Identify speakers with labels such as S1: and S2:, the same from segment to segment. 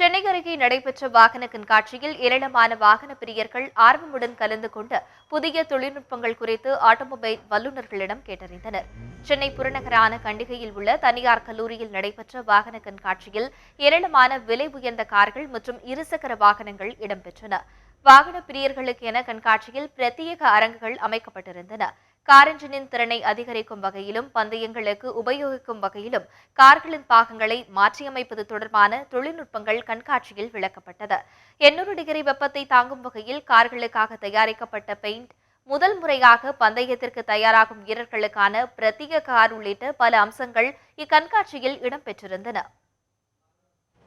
S1: சென்னை அருகே நடைபெற்ற வாகன கண்காட்சியில் ஏராளமான வாகன பிரியர்கள் ஆர்வமுடன் கலந்து கொண்டு புதிய தொழில்நுட்பங்கள் குறித்து ஆட்டோமொபைல் வல்லுநர்களிடம் கேட்டறிந்தனர். சென்னை புறநகரான கண்டிகையில் உள்ள தனியார் கல்லூரியில் நடைபெற்ற வாகன கண்காட்சியில் ஏராளமான விலை உயர்ந்த கார்கள் மற்றும் இருசக்கர வாகனங்கள் இடம்பெற்றன. வாகன பிரியர்களுக்கு என கண்காட்சியில் பிரத்யேக அரங்குகள் அமைக்கப்பட்டிருந்தன. கார் என்ஜினின் திறனை அதிகரிக்கும் வகையிலும் பந்தயங்களுக்கு உபயோகிக்கும் வகையிலும் கார்களின் பாகங்களை மாற்றியமைப்பது தொடர்பான தொழில்நுட்பங்கள் கண்காட்சியில் விளக்கப்பட்டது. 800 டிகிரி வெப்பத்தை தாங்கும் வகையில் கார்களுக்காக தயாரிக்கப்பட்ட பெயிண்ட், முதல் முறையாக பந்தயத்திற்கு தயாராகும் வீரர்களுக்கான பிரத்யேக கார் உள்ளிட்ட பல அம்சங்கள் இக்கண்காட்சியில் இடம்பெற்றிருந்தன.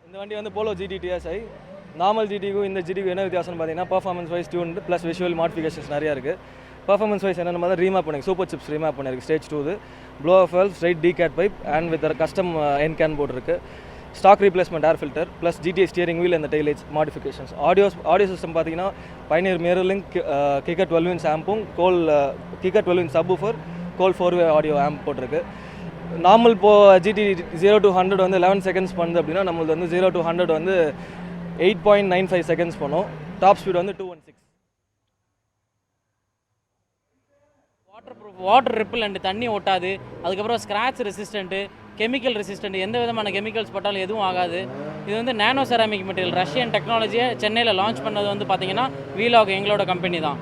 S2: இந்த வண்டி வந்து போலோ GT நார்மல் GTக்கும் இந்த GTக்கும் என்ன வித்தியாசம்னு பார்த்தீங்கன்னா performance wise tune plus visual modifications நிறையா இருக்குது. பர்ஃபார்மன்ஸ் வைஸ் என்னென்ன மாதிரி ரீமேப் பண்ணிருக்கு, சூப்பர் சிப்ஸ் ரீமேப் பண்ணிருக்கு. Stage 2 blow off valve straight decat pipe and with custom N can board இருக்குது. Stock replacement air filter plus GTI steering wheel and டைலேஜ் modifications. Audio system பார்த்தீங்கன்னா Pioneer MirrorLink Kicker 12 inch ஆம்பும் Kicker 12 inch subwoofer கோல் 4-வே audio amp போட்டிருக்கு. Normal GT 0 to 100 வந்து 11 seconds பண்ணுது அப்படின்னா நம்மளுக்கு வந்து 0 to 100 வந்து 8.95 செகண்ட்ஸ் பண்ணும். டாப் ஸ்பீட் வந்து 216.
S3: வாட்டர் ரிப்பலண்ட், தண்ணி ஒட்டாது. அதுக்கப்புறம் ஸ்க்ராட்ச் ரெசிஸ்டண்ட்டு, கெமிக்கல் ரெசிஸ்டண்ட், எந்த விதமான கெமிக்கல்ஸ் போட்டாலும் எதுவும் ஆகாது. இது வந்து நானோ செராமிக் மெட்டீரியல், ரஷ்யன் டெக்னாலஜியை சென்னையில் லான்ச் பண்ணது வந்து பார்த்தீங்கன்னா வீலாக் எங்களோட கம்பெனி தான்.